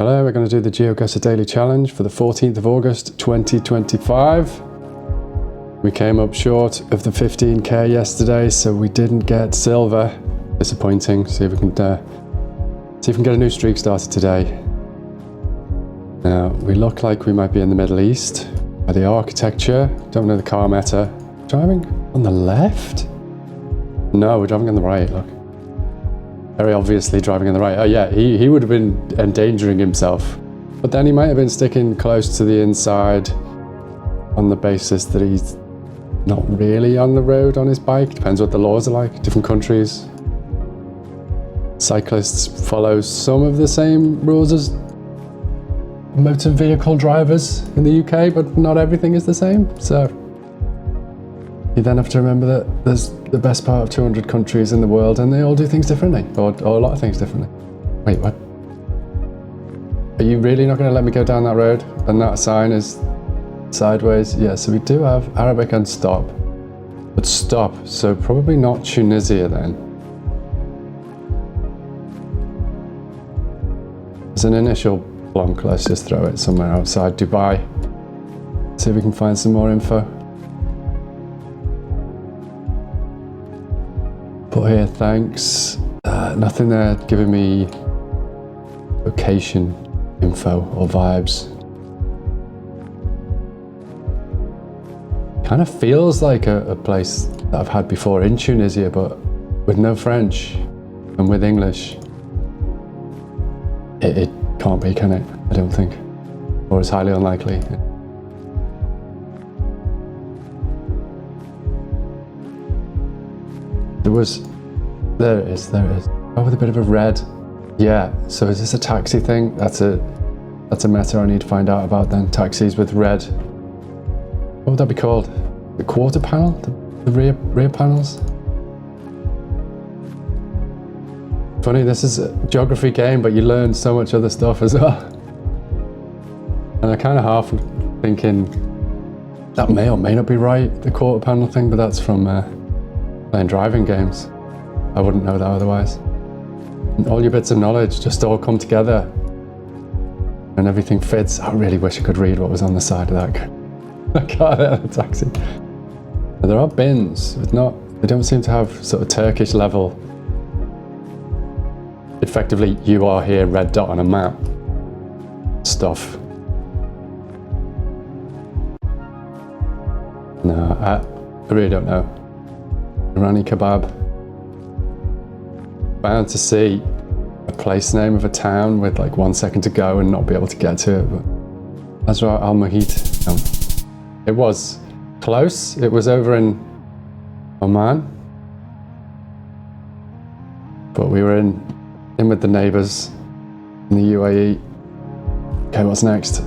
Hello, we're going to do the GeoGuessr Daily Challenge for the 14th of August 2025. We came up short of the 15k yesterday, so we didn't get silver. Disappointing. See if we can get a new streak started today. Now, we look like we might be in the Middle East by the architecture. Don't know the car meta. Driving on the left? No, we're driving on the right, look. Very obviously driving on the right. Oh yeah, he would have been endangering himself. But then he might have been sticking close to the inside on the basis that he's not really on the road on his bike. Depends what the laws are like, different countries. Cyclists follow some of the same rules as motor vehicle drivers in the UK, but not everything is the same. So you then have to remember that there's the best part of 200 countries in the world and they all do things differently, or a lot of things differently. Wait, what? Are you really not going to let me go down that road? And that sign is sideways? Yeah, so we do have Arabic and stop. But stop, so probably not Tunisia then. As an initial plonk, let's just throw it somewhere outside Dubai. See if we can find some more info. Put here, thanks. Nothing there giving me location info or vibes. Kind of feels like a place that I've had before in Tunisia, but with no French and with English. It can't be, can it? I don't think. Or it's highly unlikely. There it is. Oh, with a bit of a red. Yeah, so is this a taxi thing? That's a matter I need to find out about then. Taxis with red. What would that be called? The quarter panel? The rear panels? Funny, this is a geography game, but you learn so much other stuff as well. And I kind of half thinking that may or may not be right, the quarter panel thing, but that's from playing driving games. I wouldn't know that otherwise. And all your bits of knowledge just all come together and everything fits. I really wish I could read what was on the side of that car there, the taxi. But there are bins, they don't seem to have sort of Turkish level. Effectively, you are here, red dot on a map stuff. No, I really don't know. Irani kebab. Bound to see a place name of a town with like 1 second to go and not be able to get to it. But Azra Al Mahit. It was close. It was over in Oman, but we were in with the neighbours in the UAE. Okay, what's next?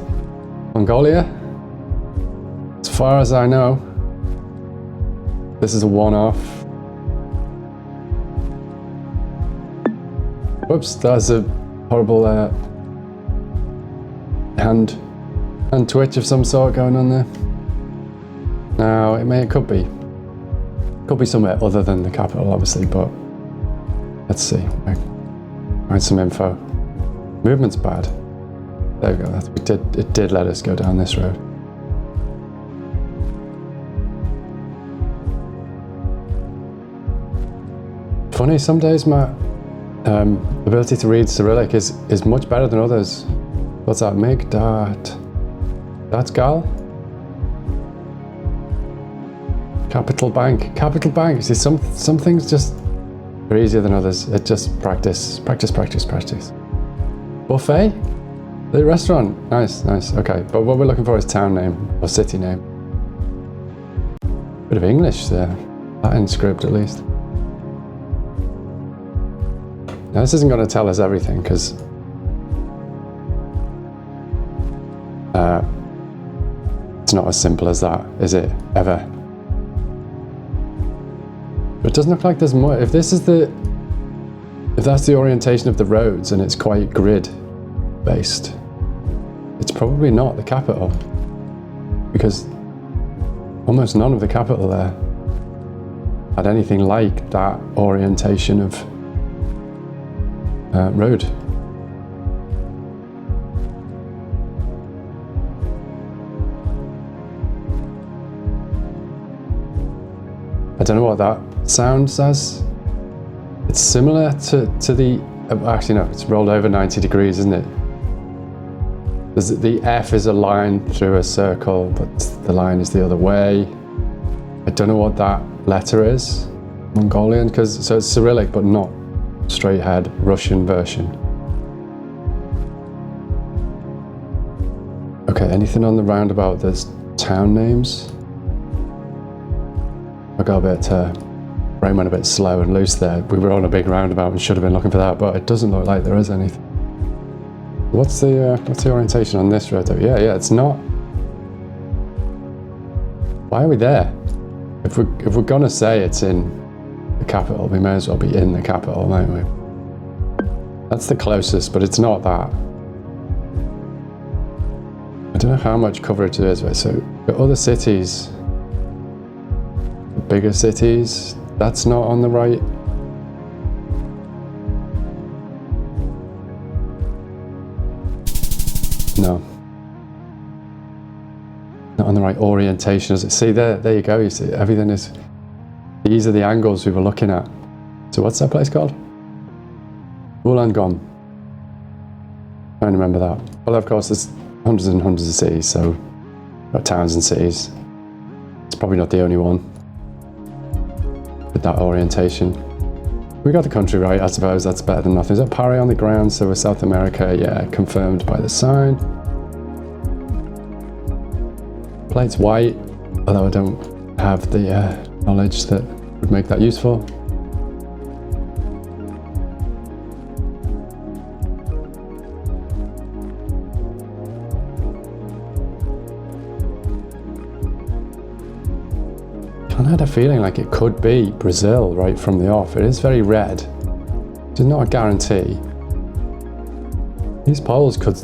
Mongolia. As far as I know, this is a one-off. Whoops, that's a horrible hand twitch of some sort going on there. Now, it could be somewhere other than the capital, obviously, but let's see. Find some info. Movement's bad. There we go. It did let us go down this road. Funny, some days my ability to read Cyrillic is much better than others. What's that? Make that. That's gal. Capital Bank. Capital Bank. See, some things just are easier than others. It just practice. Buffet? The restaurant. Nice. Okay, but what we're looking for is town name or city name. Bit of English there. Latin script at least. Now this isn't going to tell us everything because it's not as simple as that, is it? Ever. But it doesn't look like there's more. If that's the orientation of the roads and it's quite grid based, it's probably not the capital, because almost none of the capital there had anything like that orientation of road. don't know what that sounds as. It's similar to the, actually no, it's rolled over 90 degrees, isn't it? The F is a line through a circle, but the line is the other way. I don't know what that letter is. Mongolian, so it's Cyrillic, but not straight ahead Russian version. Okay, anything on the roundabout that's town names? I got a bit, brain went a bit slow and loose there. We were on a big roundabout and should have been looking for that, but it doesn't look like there is anything. What's the orientation on this road though? Yeah, it's not. Why are we there? If we're gonna say it's in the capital, we may as well be in the capital, mightn't we? That's the closest, but it's not that. I don't know how much coverage there is, right? So the other cities, the bigger cities, that's not on the right. No. Not on the right orientation. See, there you go. You see, everything is, these are the angles we were looking at. So what's that place called? Wollongong. Trying to remember that. Well, of course, there's hundreds and hundreds of cities, so towns and cities. It's probably not the only one with that orientation. We got the country right, I suppose. That's better than nothing. Is that Pare on the ground? So we're South America. Yeah, confirmed by the sign. Plate's white, although I don't have the knowledge that would make that useful. I had a feeling like it could be Brazil right from the off. It is very red. It's not a guarantee. These polls could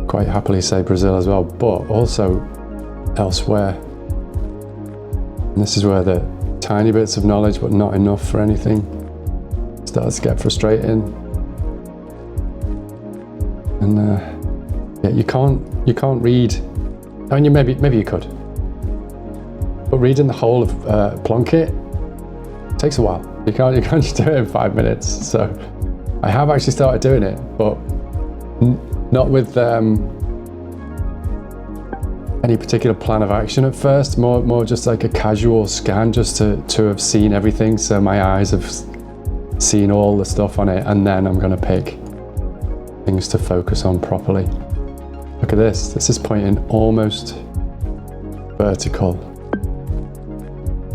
quite happily say Brazil as well, but also elsewhere. And this is where the tiny bits of knowledge, but not enough for anything, starts to get frustrating. And yeah, you can't read. I mean, maybe you could. But reading the whole of Plunkett takes a while. You can't just do it in 5 minutes. So I have actually started doing it, but not with any particular plan of action at first. More just like a casual scan, just to have seen everything. So my eyes have seen all the stuff on it, and then I'm gonna pick things to focus on properly. Look at this. This is pointing almost vertical.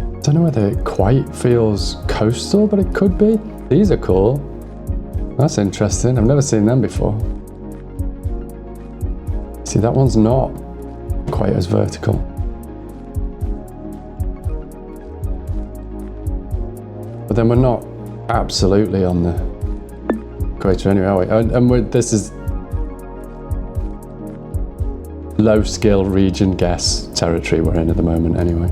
I don't know whether it quite feels coastal, but it could be. These are cool. That's interesting. I've never seen them before. See, that one's not quite as vertical. But then we're not absolutely on the equator anyway, are we? And this is low skill region guess territory we're in at the moment anyway.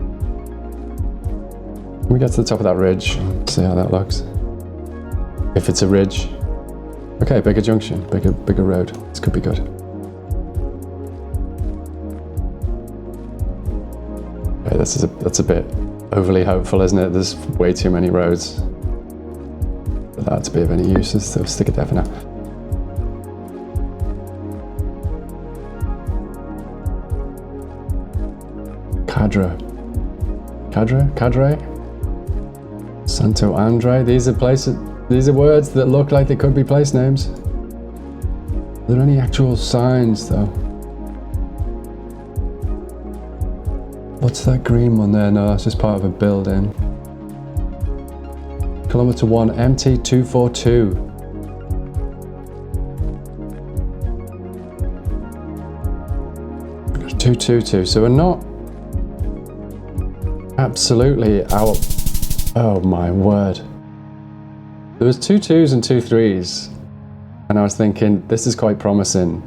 Can we get to the top of that ridge? See how that looks. If it's a ridge. Okay, bigger junction, bigger road. This could be good. Okay, that's a bit overly hopeful, isn't it? There's way too many roads for that to be of any use, so stick it there for now. Cadre. Santo Andre. These are places. These are words that look like they could be place names. Are there any actual signs though? What's that green one there? No, that's just part of a building. Kilometer 1, MT 242. .222. So we're not absolutely out. Oh my word. There was 2 2s and 2 3s, and I was thinking this is quite promising.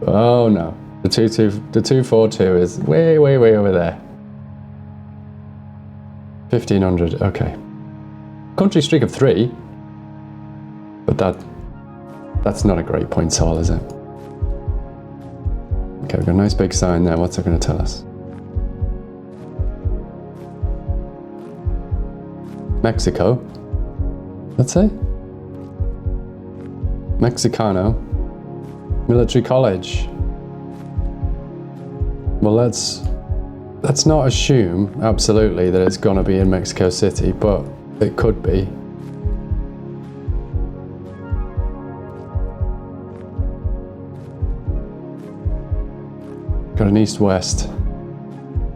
Oh no, the 242 is way over there. 1500. Okay. Country streak of 3, but that's not a great point haul, is it? Okay, we've got a nice big sign there. What's it going to tell us? Mexico. Let's say Mexicano Military College. Well, let's not assume absolutely that it's gonna be in Mexico City, but it could be. Got an east-west,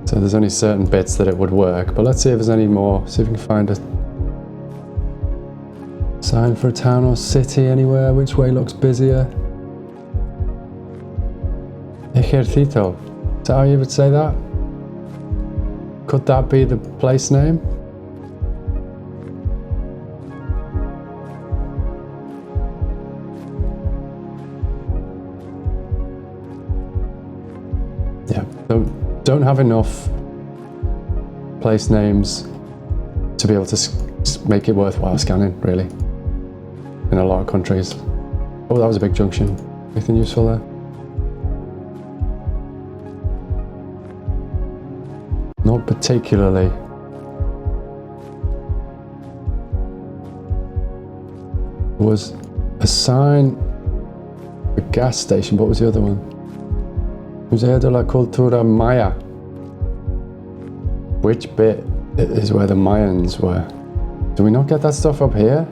so there's only certain bits that it would work, but let's see if there's any more. See if we can find a sign for a town or city anywhere. Which way looks busier? Ejército. Is that how you would say that? Could that be the place name? Yeah, don't have enough place names to be able to make it worthwhile scanning, really, in a lot of countries. Oh, that was a big junction. Anything useful there? Not particularly. There was a sign, a gas station. What was the other one? Museo de la Cultura Maya. Which bit is where the Mayans were? Do we not get that stuff up here?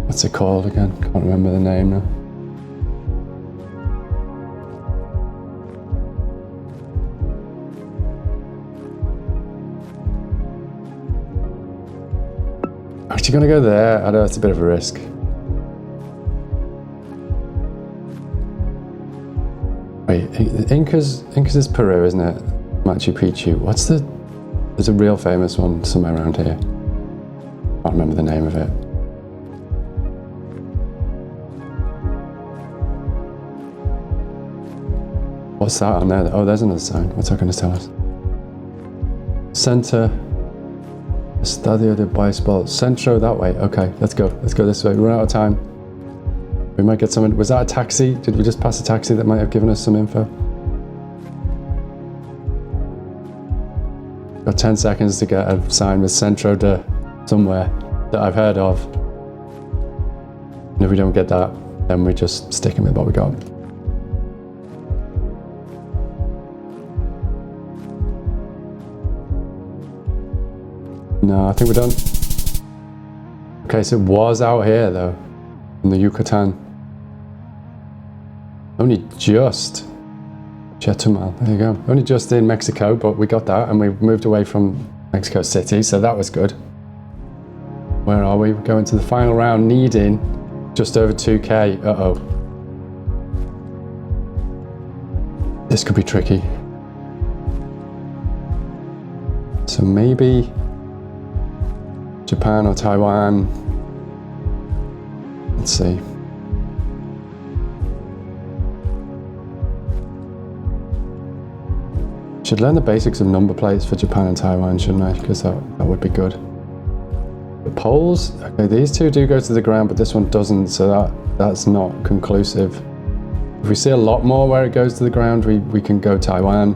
What's it called again? Can't remember the name now. Actually gonna go there. I know it's a bit of a risk. Wait, Incas is Peru, isn't it? Machu Picchu. There's a real famous one somewhere around here. Can't remember the name of it. What's that on there? Oh, there's another sign. What's that going to tell us? Center, Estadio de Baseball. Centro, that way. Okay, let's go. Let's go this way. We're out of time. We might get some. Was that a taxi? Did we just pass a taxi that might have given us some info? Got 10 seconds to get a sign with Centro de somewhere that I've heard of. And if we don't get that, then we're just sticking with what we got. No, I think we're done. Okay, so it was out here though, in the Yucatan. Only just Chetumal, there you go. Only just in Mexico, but we got that and we moved away from Mexico City, so that was good. Where are we? We're going to the final round, needing just over 2K. Uh-oh. This could be tricky. So maybe Japan or Taiwan. Let's see. Should learn the basics of number plates for Japan and Taiwan, shouldn't I? Because that would be good. The poles, okay, these two do go to the ground, but this one doesn't, so that's not conclusive. If we see a lot more where it goes to the ground, we can go Taiwan.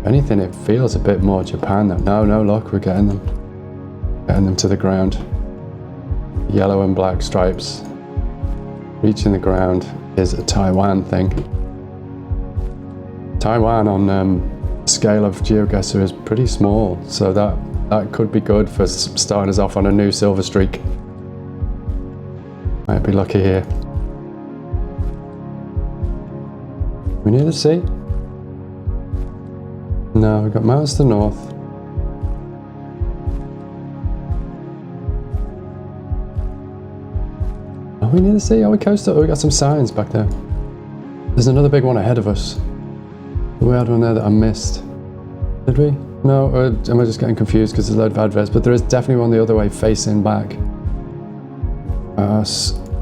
If anything, it feels a bit more Japan though. No, look, we're getting them. Getting them to the ground. Yellow and black stripes. Reaching the ground is a Taiwan thing. Taiwan on scale of GeoGuessr is pretty small, so that could be good for starting us off on a new silver streak. Might be lucky here. We near the sea? No, we've got mountains to the north. Are we near the sea? Are we coastal? Oh, we got some signs back there. There's another big one ahead of us. We had one there that I missed. Did we? No, or am I just getting confused because there's a load of adverts? But there is definitely one the other way facing back.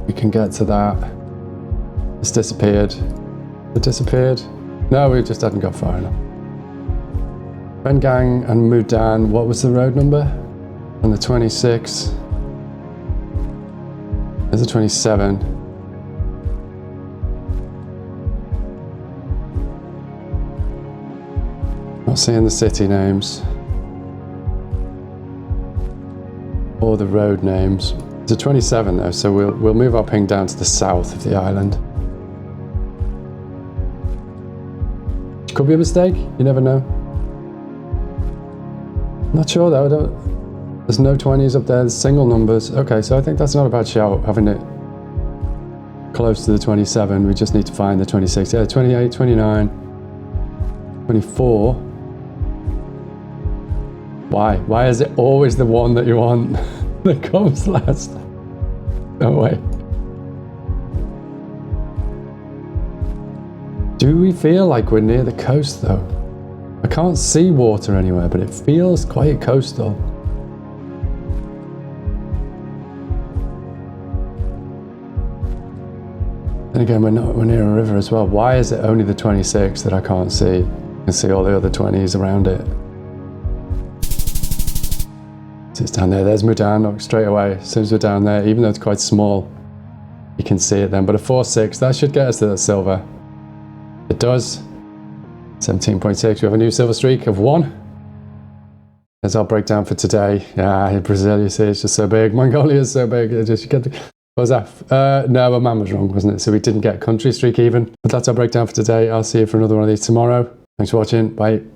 We can get to that. It's disappeared. It disappeared? No, we just hadn't got far enough. Bengang and Mudan, what was the road number? On the 26. There's a 27. Not seeing the city names. Or the road names. It's a 27 though, so we'll move our ping down to the south of the island. Could be a mistake, you never know. Not sure though, there's no 20s up there, there's single numbers. Okay, so I think that's not a bad shout, having it close to the 27. We just need to find the 26. Yeah, 28, 29, 24. Why? Why is it always the one that you want that comes last? No way. Do we feel like we're near the coast though? I can't see water anywhere, but it feels quite coastal. And again, we're near a river as well. Why is it only the 26 that I can't see? I can see all the other 20s around it. So it's down there. There's Mudan, look, straight away. As soon as we're down there, even though it's quite small, you can see it then. But a 4-6, that should get us to the silver. It does. 17.6, we have a new silver streak of 1. There's our breakdown for today. Yeah, Brazil, you see, it's just so big. Mongolia is so big. It just, you get the, what was that? No, my man was wrong, wasn't it? So we didn't get a country streak even. But that's our breakdown for today. I'll see you for another one of these tomorrow. Thanks for watching. Bye.